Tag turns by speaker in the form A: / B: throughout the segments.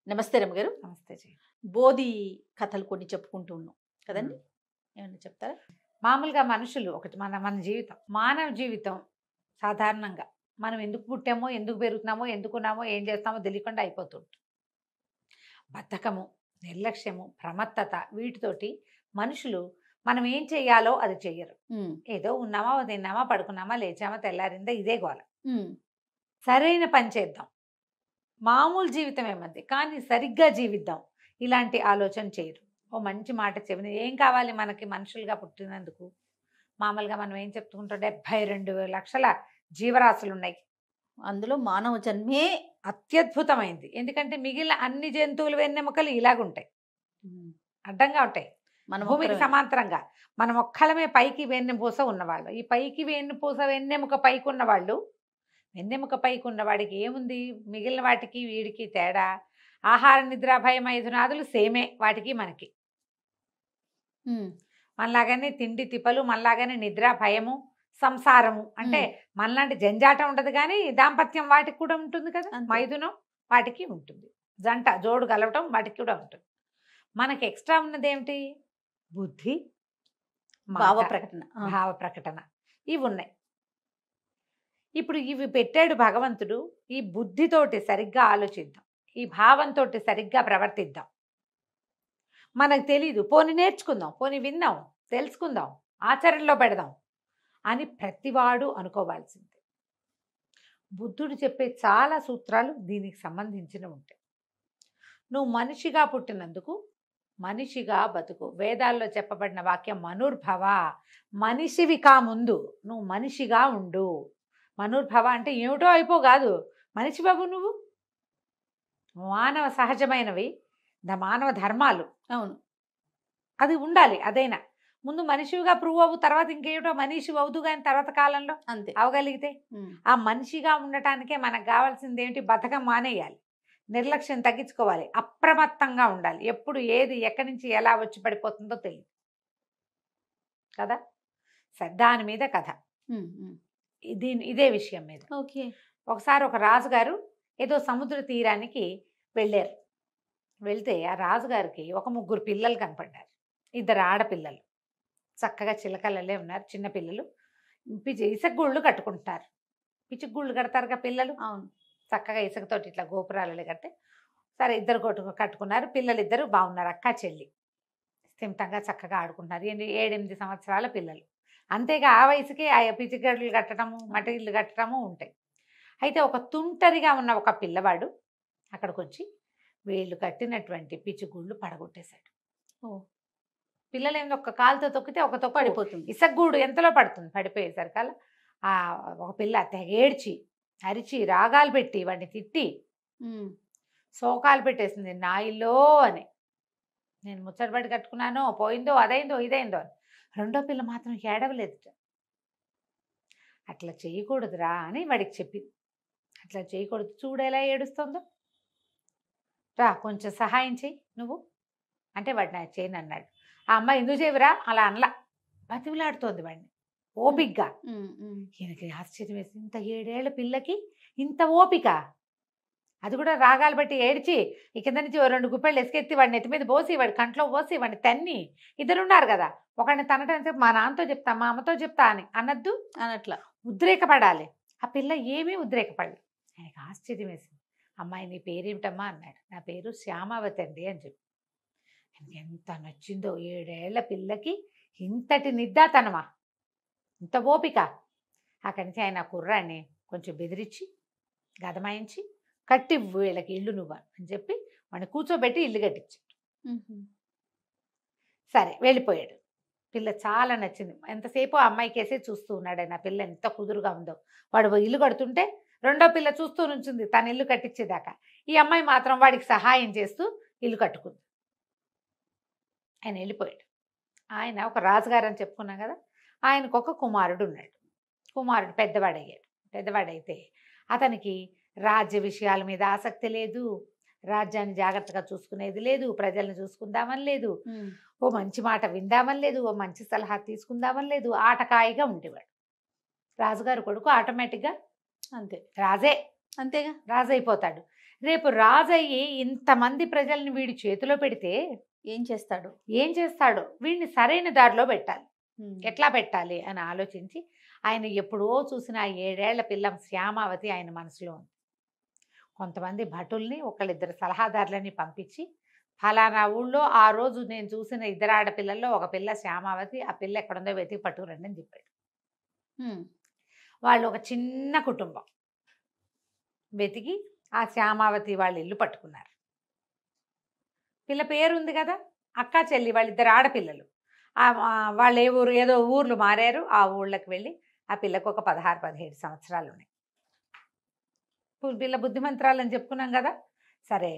A: నమస్తే రమ్మగారు.
B: నమస్తే జీ.
A: బోధి కథలు కొన్ని చెప్పుకుంటూ ఉన్నాం కదండి. ఏమన్నా చెప్తారా?
B: మామూలుగా మనుషులు ఒకటి మన మన జీవితం మానవ జీవితం సాధారణంగా మనం ఎందుకు పుట్టామో ఎందుకు పెరుగుతున్నామో ఎందుకున్నామో ఏం చేస్తామో తెలియకుండా అయిపోతుంది. బద్ధకము, నిర్లక్ష్యము, ప్రమత్తత వీటితోటి మనుషులు మనం ఏం చెయ్యాలో అది చెయ్యరు. ఏదో ఉన్నామా తిన్నామా పడుకున్నామా లేచామా తెల్లారిందా ఇదే గోల. సరైన పని చేద్దాం, మామూలు జీవితం ఏమంది కానీ సరిగ్గా జీవిద్దాం ఇలాంటి ఆలోచన చేయరు. ఓ మంచి మాట చెప్పిన ఏం కావాలి మనకి మనుషులుగా పుట్టినందుకు? మామూలుగా మనం ఏం చెప్పుకుంటాం, 72 లక్షల జీవరాశులు ఉన్నాయి.
A: అందులో మానవ జన్మే
B: అత్యద్భుతమైంది. ఎందుకంటే మిగిలిన అన్ని జంతువులు వెన్నెముకలు ఇలాగుంటాయి, అడ్డంగా ఉంటాయి.
A: మన
B: భూమికి సమాంతరంగా మనం ఒక్కలమే పైకి వెన్నెపూస ఉన్నవాళ్ళు. ఈ పైకి వెన్నెముక పైకి ఉన్నవాళ్ళు, వెన్నెముక పైకి ఉన్నవాడికి ఏముంది? మిగిలిన వాటికి వీడికి తేడా ఆహార నిద్ర భయం ఐదునాదులు సేమే వాటికి మనకి. మనలాగానే తిండి తిప్పలు, మనలాగానే నిద్ర భయము సంసారము అంటే మనలాంటి జంజాటం ఉండదు. కానీ దాంపత్యం వాటికి కూడా ఉంటుంది కదా, మైథునం వాటికి ఉంటుంది, జంట జోడు కలవటం వాటికి కూడా ఉంటుంది. మనకి ఎక్స్ట్రా ఉన్నది ఏమిటి? బుద్ధి,
A: భావ ప్రకటన.
B: భావ ప్రకటన ఇవి ఉన్నాయి. ఇప్పుడు ఇవి పెట్టాడు భగవంతుడు. ఈ బుద్ధితోటి సరిగ్గా ఆలోచిద్దాం, ఈ భావంతో సరిగ్గా ప్రవర్తిద్దాం. మనకు తెలీదు, పోని నేర్చుకుందాం, పోని విందాం, తెలుసుకుందాం, ఆచరణలో పెడదాం అని ప్రతివాడు అనుకోవాల్సిందే. బుద్ధుడు చెప్పే చాలా సూత్రాలు దీనికి సంబంధించినవి ఉంటాయి. నువ్వు మనిషిగా పుట్టినందుకు మనిషిగా బతుకు. వేదాల్లో చెప్పబడిన వాక్యం మనుర్భవ, మనిషివి కా ముందు నువ్వు మనిషిగా ఉండు. మనుర్భవ అంటే ఏమిటో అయిపో కాదు, మనిషి బాబు నువ్వు. మానవ సహజమైనవి మానవ ధర్మాలు,
A: అవును,
B: అది ఉండాలి. అదైనా ముందు మనిషిగా ప్రూవ్ అవ్వు, తర్వాత ఇంకేమిటో మనిషి అవుదు కానీ తర్వాత కాలంలో
A: అంతే
B: అవగలిగితే. ఆ మనిషిగా ఉండటానికే మనకు కావాల్సింది ఏంటి? బద్ధకం మానేయాలి, నిర్లక్ష్యం తగ్గించుకోవాలి, అప్రమత్తంగా ఉండాలి. ఎప్పుడు ఏది ఎక్కడి నుంచి ఎలా వచ్చి పడిపోతుందో తెలియదు కదా. దాని మీద కథ, ఇదే విషయం మీద.
A: ఓకే.
B: ఒకసారి ఒక రాజుగారు ఏదో సముద్ర తీరానికి వెళ్ళారు. వెళ్తే ఆ రాజుగారికి ఒక 3 పిల్లలు కనపడ్డారు. 2 ఆడపిల్లలు, చక్కగా చిలకలలే ఉన్నారు, చిన్నపిల్లలు. ఇసుకగూళ్ళు కట్టుకుంటారు. పిచ్చుగూళ్ళు కడతారుగా పిల్లలు.
A: అవును,
B: చక్కగా ఇసుకతోటి ఇట్లా గోపురాలు కడితే సరే 2 కట్టుకున్నారు. పిల్లలు 2 బాగున్నారు, అక్క చెల్లి. స్థిమితంగా చక్కగా ఆడుకుంటున్నారు. 7-8 సంవత్సరాల పిల్లలు. అంతేగా ఆ వయసుకే ఆ పిచ్చిగడ్డలు కట్టడము, మట్టి ఇల్లు కట్టడము ఉంటాయి. అయితే ఒక తుంటరిగా ఉన్న ఒక పిల్లవాడు అక్కడికి వచ్చి వీళ్ళు కట్టినటువంటి పిచ్చిగూళ్ళు పడగొట్టేశాడు. పిల్లలు ఏంది, ఒక్క కాలుతో తొక్కితే ఒక తొక్క
A: పడిపోతుంది.
B: ఇసగూడు ఎంతలో పడుతుంది. పడిపోయేసరికల్లా ఒక పిల్ల తెగేడ్చి అరిచి రాగాలు పెట్టి వాడిని తిట్టి శోకాలు పెట్టేసింది. నా ఇల్లో అని, నేను ముచ్చటపడి కట్టుకున్నానో, పోయిందో, అదైందో ఇదైందో అని. రెండో పిల్ల మాత్రం ఏడవలేదు. అట్లా చేయకూడదురా అని వాడికి చెప్పింది. అట్లా చేయకూడదు, చూడేలా ఏడుస్తుందో, రా కొంచెం సహాయం చెయ్యి నువ్వు అంటే వాడు నా చేయను అన్నాడు. ఆ అమ్మాయి ఎందుకు చేయవురా అలా అనలా, బతిమలాడుతోంది వాడిని ఓపికగా. ఈయనకి ఆశ్చర్యం వేసి, ఇంత 7 ఏళ్ల పిల్లకి ఇంత ఓపిక, అది కూడా రాగాలు బట్టి ఏడ్చి ఈ కింద నుంచి 2 గుప్పెళ్ళు ఎసుకెత్తి వాడిని నెత్తి మీద పోసి వాడి కంట్లో పోసి వాడిని తన్ని. 2 ఉన్నారు కదా, ఒకడిని తనటం సేపు మా నాన్నతో చెప్తా మా అమ్మతో చెప్తా అని అనద్దు,
A: అనట్లా
B: ఉద్రేకపడాలి. ఆ పిల్ల ఏమీ ఉద్రేకపడలేదు. ఆయనకి ఆశ్చర్యం వేసింది. అమ్మాయి నీ పేరేమిటమ్మా అన్నాడు. నా పేరు శ్యామావతి అండి అని చెప్పి. ఆయనకి ఎంత నచ్చిందో, 7 ఏళ్ల పిల్లకి ఇంతటి నిద్దాతనమా, ఇంత ఓపిక. అక్కడి నుంచి ఆయన కుర్రాన్ని కొంచెం బెదిరించి గదమాయించి కట్టి వీళ్ళకి ఇల్లు నువ్వు అని చెప్పి వాడిని కూర్చోబెట్టి ఇల్లు కట్టించాడు. సరే వెళ్ళిపోయాడు. పిల్ల చాలా నచ్చింది. ఎంతసేపు ఆ అమ్మాయికి వేసే చూస్తూ ఉన్నాడు ఆయన. పిల్ల ఎంత కుదురుగా ఉందో. వాడు ఇల్లు కడుతుంటే రెండో పిల్ల చూస్తూ నుంచింది తన ఇల్లు కట్టించేదాకా. ఈ అమ్మాయి మాత్రం వాడికి సహాయం చేస్తూ ఇల్లు కట్టుకుంది. ఆయన వెళ్ళిపోయాడు. ఆయన ఒక రాజుగారు అని చెప్పుకున్నాం కదా, ఆయనకు ఒక కుమారుడు ఉన్నాడు. కుమారుడు పెద్దవాడయ్యాడు. పెద్దవాడైతే అతనికి రాజ్య విషయాల మీద ఆసక్తి లేదు, రాజ్యాన్ని జాగ్రత్తగా చూసుకునేది లేదు, ప్రజల్ని చూసుకుందామని లేదు, ఓ మంచి మాట విందామని లేదు, ఓ మంచి సలహా తీసుకుందామని లేదు. ఆటకాయిగా ఉండేవాడు. రాజుగారు కొడుకు ఆటోమేటిక్గా అంతే, రాజే
A: అంతేగా.
B: రాజు అయిపోతాడు. రేపు రాజు అయ్యి ఇంతమంది ప్రజల్ని వీడి చేతిలో పెడితే
A: ఏం చేస్తాడు?
B: ఏం చేస్తాడో వీడిని సరైన దారిలో పెట్టాలి.
A: ఉమ్.
B: ఎట్లా పెట్టాలి అని ఆలోచించి ఆయన ఎప్పుడో చూసిన ఆ 7 ఏళ్ల పిల్ల శ్యామావతి ఆయన మనసులో ఉంది. కొంతమంది భటుల్ని ఒకళ్ళిద్దరు సలహాదారులని పంపించి ఫలానా ఊళ్ళో ఆ రోజు నేను చూసిన 2 ఆడపిల్లల్లో ఒక పిల్ల శ్యామావతి, ఆ పిల్ల ఎక్కడుందో వెతికి పట్టుకురండి అని చెప్పాడు.
A: ఉమ్.
B: వాళ్ళు ఒక చిన్న కుటుంబం వెతికి ఆ శ్యామావతి వాళ్ళ ఇల్లు పట్టుకున్నారు. పిల్ల పేరుంది కదా, అక్క చెల్లి వాళ్ళిద్దరు ఆడపిల్లలు. వాళ్ళు ఏ ఊరు ఏదో ఊర్లు మారారు. ఆ ఊళ్ళకి వెళ్ళి ఆ పిల్లకు ఒక 16-17 సంవత్సరాలు ఉన్నాయి. పిల్ల బుద్ధిమంత్రాలని చెప్పుకున్నాం కదా. సరే,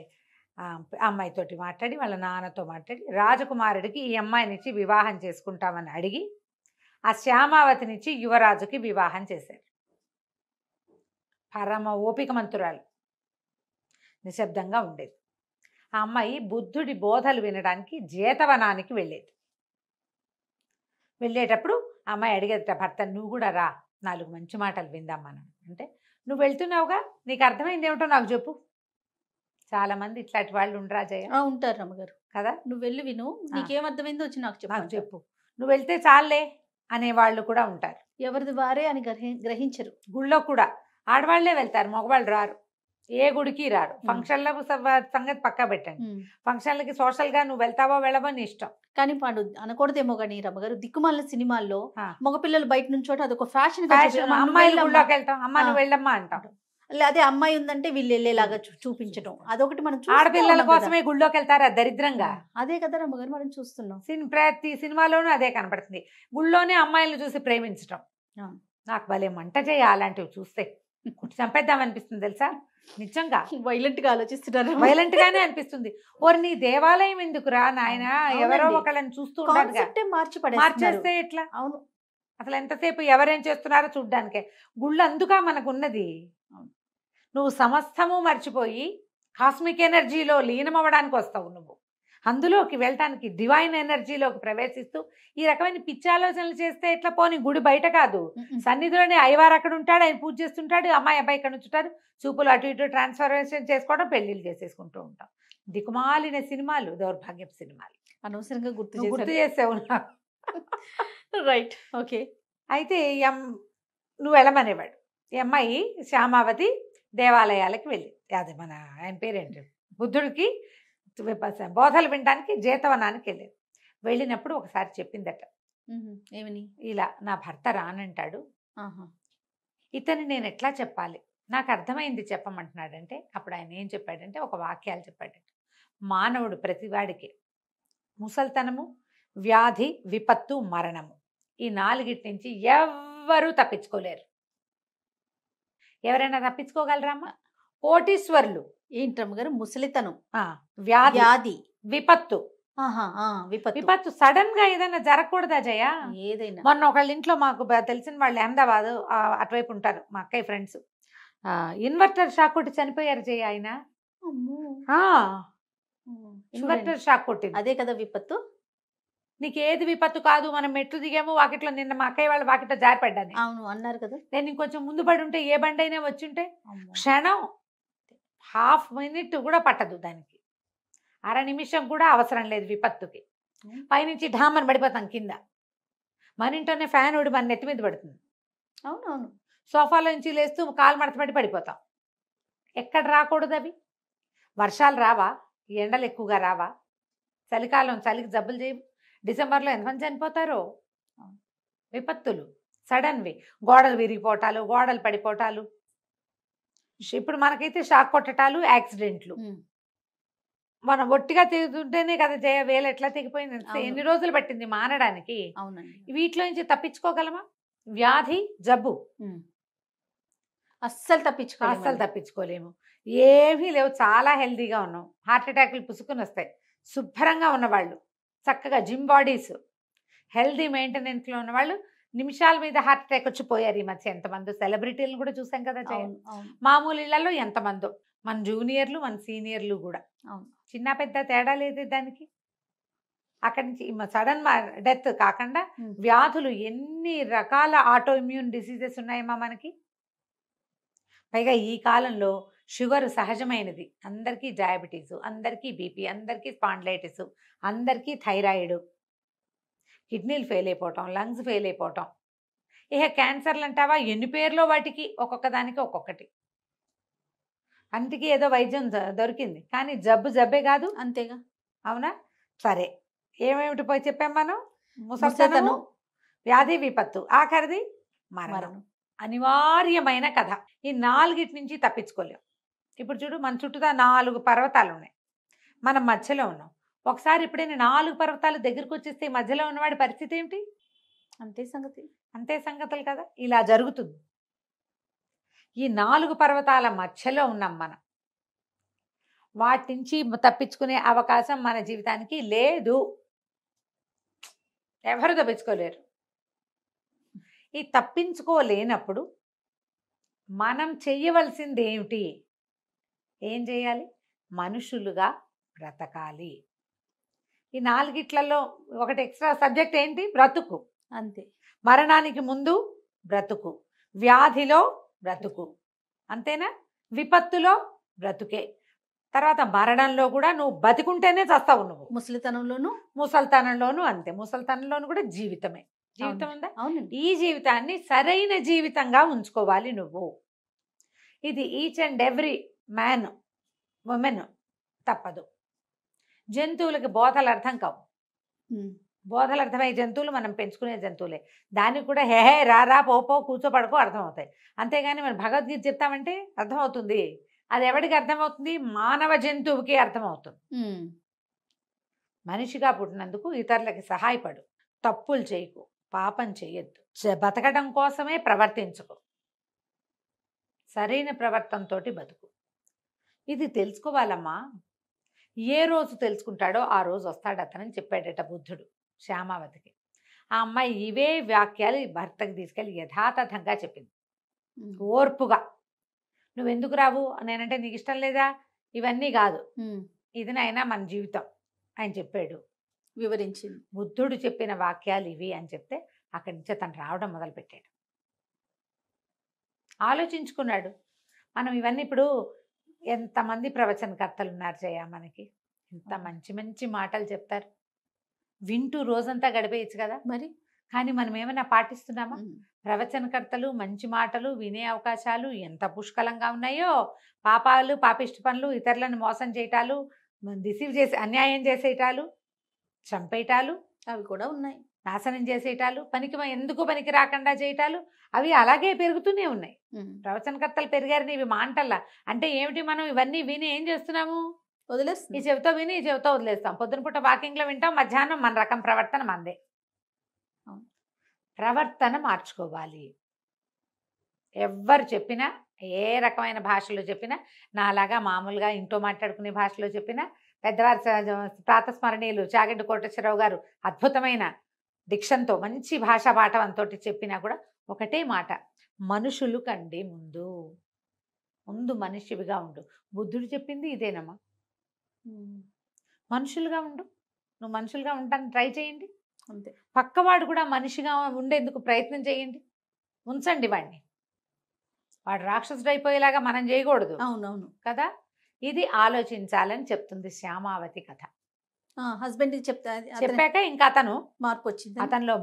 B: అమ్మాయితోటి మాట్లాడి వాళ్ళ నాన్నతో మాట్లాడి రాజకుమారుడికి ఈ అమ్మాయినిచ్చి వివాహం చేసుకుంటామని అడిగి ఆ శ్యామావతినిచ్చి యువరాజుకి వివాహం చేశారు. పరమ ఓపికమంతురాలు, నిశ్శబ్దంగా ఉండేది. ఆ అమ్మాయి బుద్ధుడి బోధలు వినడానికి జేతవనానికి వెళ్ళేది. వెళ్ళేటప్పుడు ఆ అమ్మాయి అడిగేదట భర్త, నువ్వు కూడా రా, 4 మంచి మాటలు విందాం మనం అంటే, నువ్వు వెళ్తున్నావుగా, నీకు అర్థమైంది ఏమిటో నాకు చెప్పు. చాలా మంది ఇట్లాంటి వాళ్ళు ఉండరా జయ?
A: ఉంటారు రమ్మగారు
B: కదా.
A: నువ్వు వెళ్ళి విను, నీకేం అర్థమైందో వచ్చి నాకు
B: చెప్పు, నువ్వు వెళ్తే చాలే అనే వాళ్ళు కూడా ఉంటారు.
A: ఎవరిది వారే అని గ్రహించరు.
B: గుళ్ళో కూడా ఆడవాళ్లే వెళ్తారు, మగవాళ్ళు రారు. ఏ గుడికి రారు. ఫంక్షన్లకు సంగతి పక్కా పెట్టండి. ఫంక్షన్లకి సోషల్గా నువ్వు వెళ్తావో వెళ్ళవో నీ ఇష్టం.
A: కానీ వాడు అనకూడదేమో కానీ రమ్మగారు, దిక్కుమాలిన సినిమాల్లో మగపిల్లలు బయట నుంచోట అదొక ఫ్యాషన్.
B: అమ్మాయిలు గుళ్ళోకి వెళ్తాం, అమ్మ నువ్వు వెళ్ళమ్మా అంటాం.
A: అదే అమ్మాయి ఉందంటే వీళ్ళు వెళ్ళేలాగా చూపించడం, అదొకటి మనం
B: ఆడపిల్లల కోసమే గుళ్ళోకి వెళ్తారు. దరిద్రంగా
A: అదే కదా రమ్మగారు మనం చూస్తున్నాం.
B: ప్రతి సినిమాలోనూ అదే కనపడుతుంది. గుళ్ళోనే అమ్మాయిలను చూసి ప్రేమించడం. నాకు భలే మంట చేయ అలాంటివి చూస్తే. చంపేద్దాం అనిపిస్తుంది తెలుసా, నిజంగా.
A: వైలెంట్ గా ఆలోచిస్తున్నారు.
B: వైలెంట్ గానే అనిపిస్తుంది. ఓరి నీ దేవాలయం ఎందుకురా నాయన, ఎవరో ఒకళ్ళని చూస్తూ ఉంటారు, మార్చేస్తే ఎట్లా? అవును, అసలు ఎంతసేపు ఎవరేం చేస్తున్నారో చూడ్డానికే. గుళ్ళు అందుగా మనకు ఉన్నది. నువ్వు సమస్తము మర్చిపోయి కాస్మిక్ ఎనర్జీలో లీనమవ్వడానికి వస్తావు. నువ్వు అందులోకి వెళ్ళటానికి, డివైన్ ఎనర్జీలోకి ప్రవేశిస్తూ ఈ రకమైన పిచ్చి ఆలోచనలు చేస్తే ఎట్లా? పోనీ గుడి బయట కాదు, సన్నిధిలోనే అయ్యవారు అక్కడ ఉంటాడు, ఆయన పూజ చేస్తుంటాడు, అమ్మాయి అబ్బాయి ఇక్కడ ఉంచుంటారు, చూపులు అటు ఇటు ట్రాన్స్ఫర్మేషన్ చేసుకోవడం, పెళ్లిళ్ళు చేసేసుకుంటూ ఉంటాం. దిక్కుమాలిన సినిమాలు, దౌర్భాగ్యపు సినిమాలు.
A: అనవసరంగా గుర్తు
B: చేసావు.
A: Right, okay.
B: అయితే నువ్వు వెళ్ళమనేవాడు. ఈ అమ్మాయి శ్యామావతి దేవాలయాలకు వెళ్ళి, అదే మన ఆయన పేరేంటి, బుద్ధుడికి బోధలు వినడానికి జేతవనానికి వెళ్ళేది. వెళ్ళినప్పుడు ఒకసారి చెప్పిందట,
A: ఏమని? ఇలా
B: నా భర్త రానంటాడు, ఇతని నేను ఎట్లా చెప్పాలి, నాకు అర్థమైంది చెప్పమంటున్నాడంటే. అప్పుడు ఆయన ఏం చెప్పాడంటే, ఒక వాక్యాలు చెప్పాడంటే, మానవుడు ప్రతివాడికి ముసల్తనము, వ్యాధి, విపత్తు, మరణము, ఈ 4 నుంచి ఎవ్వరూ తప్పించుకోలేరు. ఎవరైనా తప్పించుకోగలరామ్మా? కోటీశ్వరులు.
A: ఏంటమ్మ గారు? ముసలితనం,
B: వ్యాధి, విపత్తు.
A: విపత్తు
B: సడన్ గా ఏదైనా జరగకూడదా జయ?
A: ఏదైనా.
B: మొన్న ఒకళ్ళ ఇంట్లో మాకు తెలిసిన వాళ్ళు అహ్మదాబాద్ అటువైపు ఉంటారు, మా అక్కయ్య ఫ్రెండ్స్. ఇన్వర్టర్ షాక్ కొట్టి చనిపోయారు జయ. ఆయన ఇన్వర్టర్ షాక్ కొట్టింది.
A: అదే కదా విపత్తు.
B: నీకు ఏది విపత్తు కాదు. మనం మెట్లు దిగాము వాకిట్లో, నిన్న మా అక్కయ్య వాళ్ళ వాకిట్లో జారిపడ్డాను.
A: అవును అన్నారు కదా.
B: నేను ఇంకొంచెం ముందు పడి ఉంటే ఏ బండి అయినా వచ్చుంటే, క్షణం, ½ మినిట్ కూడా పట్టదు దానికి, అర నిమిషం కూడా అవసరం లేదు విపత్తుకి. పైనుంచి ఢామని పడిపోతాం కింద. మన ఇంట్లోనే ఫ్యాన్ ఊడి మన నెత్తి మీద పడుతుంది.
A: అవునవును.
B: సోఫాలో నుంచి లేస్తూ కాలు మడతపడి పడిపోతాం. ఎక్కడ రాకూడదు అవి? వర్షాలు రావా? ఎండలు ఎక్కువగా రావా? చలికాలం చలికి జబ్బులు చేయవు? డిసెంబర్లో ఎంతమంది చనిపోతారో? విపత్తులు సడన్వి. గోడలు విరిగిపోవటాలు, గోడలు పడిపోవటాలు. ఇప్పుడు మనకైతే షాక్ కొట్టటాలు, యాక్సిడెంట్లు. మనం ఒట్టిగా తెగుతుంటేనే కదా జయ వేలు ఎట్లా తెగిపోయింది. ఎన్ని రోజులు పట్టింది మానడానికి. వీటిలో నుంచి తప్పించుకోగలమా? వ్యాధి, జబ్బు
A: అస్సలు
B: తప్పించుకోలేము. ఏమీ లేవు, చాలా హెల్దీగా ఉన్నాం. హార్ట్ అటాక్లు పుసుకుని వస్తాయి. శుభ్రంగా ఉన్నవాళ్ళు, చక్కగా జిమ్ బాడీస్, హెల్దీ మెయింటెనెన్స్లో ఉన్నవాళ్ళు నిమిషాల మీద హార్ట్ అటాక్ వచ్చి పోయారు ఈ మధ్య. ఎంతమంది సెలబ్రిటీలను కూడా చూసాం కదా జయ. మామూలు ఇళ్లలో ఎంతమందో, మన జూనియర్లు, మన సీనియర్లు కూడా. చిన్న పెద్ద తేడా లేదు దానికి. అక్కడి నుంచి సడన్ డెత్ కాకుండా వ్యాధులు, ఎన్ని రకాల ఆటో ఇమ్యూన్ డిసీజెస్ ఉన్నాయమ్మా మనకి. పైగా ఈ కాలంలో షుగర్ సహజమైనది, అందరికీ డయాబెటీసు, అందరికీ బీపీ, అందరికీ స్పాండ్లైటిస్, అందరికీ థైరాయిడ్, కిడ్నీలు ఫెయిల్ అయిపోవటం, లంగ్స్ ఫెయిల్ అయిపోవటం, ఇక క్యాన్సర్లు అంటావా ఎన్ని పేర్లో వాటికి, ఒక్కొక్క దానికి ఒక్కొక్కటి. అందుకే ఏదో వైద్యం దొరికింది, కానీ జబ్బే కాదు.
A: అంతేగా.
B: అవునా? సరే, ఏమేమిటి పోయి చెప్పాం మనం? ముసలితనం, వ్యాధి, విపత్తు, ఆఖరిది మరణం. అనివార్యమైన కథ. ఈ 4 నుంచి తప్పించుకోలేం. ఇప్పుడు చూడు, మన చుట్టూతా 4 పర్వతాలు ఉన్నాయి, మనం మధ్యలో ఉన్నాం. ఒకసారి ఎప్పుడైనా 4 పర్వతాలు దగ్గరకు వచ్చేస్తే మధ్యలో ఉన్నవాడి పరిస్థితి ఏమిటి?
A: అంతే సంగతి.
B: అంతే సంగతులు కదా. ఇలా జరుగుతుంది. ఈ 4 పర్వతాల మధ్యలో ఉన్నాం మనం. వాటి నుంచి తప్పించుకునే అవకాశం మన జీవితానికి లేదు. ఎవరు తప్పించుకోలేరు. ఈ తప్పించుకోలేనప్పుడు మనం చెయ్యవలసింది ఏమిటి? ఏం చేయాలి? మనుషులుగా బ్రతకాలి. ఈ 4 ఒకటి ఎక్స్ట్రా సబ్జెక్ట్ ఏంటి? బ్రతుకు.
A: అంతే.
B: మరణానికి ముందు బ్రతుకు, వ్యాధిలో బ్రతుకు, అంతేనా? విపత్తులో బ్రతుకే. తర్వాత మరణంలో కూడా నువ్వు బతికుంటేనే చస్తావు. నువ్వు ముసలితనంలోనూ అంతే. ముసలితనంలోనూ కూడా జీవితమే. జీవితం ఉందా?
A: అవునండి.
B: ఈ జీవితాన్ని సరైన జీవితంగా ఉంచుకోవాలి నువ్వు. ఇది each and every man, women తప్పదు. జంతువులకి బోధలు అర్థం కావు. బోధలు అర్థమయ్యే జంతువులు మనం పెంచుకునే జంతువులే. దానికి కూడా హే రారా పో కూర్చో పడుకో అర్థమవుతాయి. అంతేగాని మనం భగవద్గీత చెప్తామంటే అర్థమవుతుంది. అది ఎవరికి అర్థమవుతుంది? మానవ జంతువుకి అర్థమవుతుంది. మనిషిగా పుట్టినందుకు ఇతరులకి సహాయపడు, తప్పులు చేయకు, పాపం చేయొద్దు, బతకడం కోసమే ప్రవర్తించుకో, సరైన ప్రవర్తనతోటి బతుకు. ఇది తెలుసుకోవాలమ్మా. ఏ రోజు తెలుసుకుంటాడో ఆ రోజు వస్తాడు అతనని చెప్పాడట బుద్ధుడు శ్యామావతికి. ఆ అమ్మాయి ఇవే వాక్యాలు భర్తకి తీసుకెళ్ళి యథాతథంగా చెప్పింది, ఓర్పుగా. నువ్వెందుకు రావు? నేనంటే నీకు ఇష్టం లేదా? ఇవన్నీ కాదు, ఇది నాయనా మన జీవితం ఆయన చెప్పాడు,
A: వివరించింది.
B: బుద్ధుడు చెప్పిన వాక్యాలు ఇవి అని చెప్తే అక్కడి నుంచి తను రావడం మొదలుపెట్టాడు. ఆలోచించుకున్నాడు. మనం ఇవన్నీ ఇప్పుడు ఎంతమంది ప్రవచనకర్తలు ఉన్నారు జయ, మనకి ఎంత మంచి మంచి మాటలు చెప్తారు. వింటూ రోజంతా గడిపేయచ్చు కదా మరి. కానీ మనం ఏమైనా పాటిస్తున్నామా? ప్రవచనకర్తలు మంచి మాటలు వినే అవకాశాలు ఎంత పుష్కలంగా ఉన్నాయో. పాపాలు, పాపిష్టి పనులు, ఇతరులను మోసం చేయటాలు, డిసీవ్ చేసి అన్యాయం చేసేటాలు, చంపేటాలు
A: అవి కూడా ఉన్నాయి.
B: నాశనం చేసేటాలు, ఎందుకు పనికి రాకుండా చేయటాలు, అవి అలాగే పెరుగుతూనే ఉన్నాయి. ప్రవచనకర్తలు పెరిగారని ఇవి మాంటల్లా. అంటే ఏమిటి? మనం ఇవన్నీ విని ఏం చేస్తున్నాము?
A: వదిలేస్తాం.
B: ఈ చెవితో విని ఈ చెవితో వదిలేస్తాం. పొద్దున పూట వాకింగ్లో వింటాం, మధ్యాహ్నం మన రకం ప్రవర్తన మందే. ప్రవర్తన మార్చుకోవాలి. ఎవ్వరు చెప్పినా, ఏ రకమైన భాషలో చెప్పినా, నాలాగా మామూలుగా ఇంట్లో మాట్లాడుకునే భాషలో చెప్పినా, పెద్దవారి ప్రాతస్మరణీయులు చాగంటి కోటేశ్వరరావు గారు అద్భుతమైన డిక్షన్తో మంచి భాషా పాఠవంతో చెప్పినా కూడా ఒకటే మాట, మనుషులు కండి ముందు మనిషివిగా ఉండు. బుద్ధుడు చెప్పింది ఇదేనమ్మా, మనుషులుగా ఉండు. నువ్వు మనుషులుగా ఉండడానికి ట్రై చేయండి.
A: అంతే.
B: పక్కవాడు కూడా మనిషిగా ఉండేందుకు ప్రయత్నం చేయండి, ఉంచండి వాడిని. వాడు రాక్షసుడు అయిపోయేలాగా మనం చేయకూడదు.
A: అవునవును
B: కదా. ఇది ఆలోచించాలని చెప్తుంది శ్యామావతి కథ.
A: హస్బెండ్
B: చెప్పాక ఇంకా
A: అతనిలో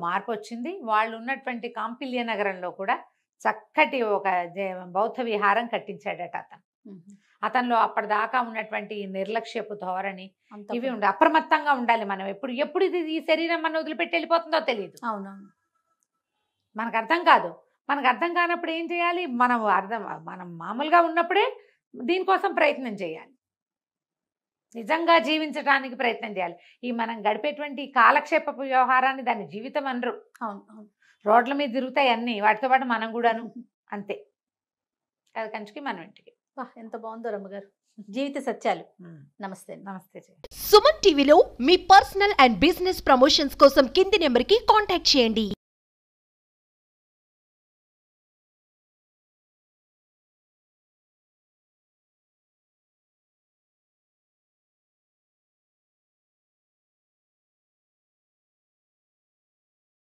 B: మార్పు వచ్చింది. వాళ్ళు ఉన్నటువంటి కాంపిల్య నగరంలో కూడా చక్కటి ఒక బౌద్ధ విహారం కట్టించాడట అతను. అతనిలో అప్పటిదాకా ఉన్నటువంటి నిర్లక్ష్యపు ధోరణి ఇవి ఉండాలి. అప్రమత్తంగా ఉండాలి మనం. ఎప్పుడు ఇది ఈ శరీరం మన వదిలిపెట్టి వెళ్ళిపోతుందో తెలియదు.
A: అవునవును.
B: మనకు అర్థం కాదు. మనకు అర్థం కానప్పుడు ఏం చేయాలి? మనం మామూలుగా ఉన్నప్పుడే దీనికోసం ప్రయత్నం చేయాలి. నిజంగా జీవించడానికి ప్రయత్నం చేయాలి. ఈ మనం గడిపేటువంటి కాలక్షేపపు వ్యవహారాన్ని దాన్ని జీవితం అనరు.
A: అవును.
B: రోడ్ల మీద తిరుగుతాయి అన్నీ, వాటితో పాటు మనం కూడాను అంతే. అది కంచుకి మనం ఇంటికి.
A: ఎంత బాగుందో రమ్మగారు. జీవిత సత్యాలు. నమస్తే.
B: నమస్తే.
C: సుమన్ టీవీలో మీ పర్సనల్ అండ్ బిజినెస్ ప్రమోషన్స్ కోసం కింది నెంబర్కి కాంటాక్ట్ చేయండి.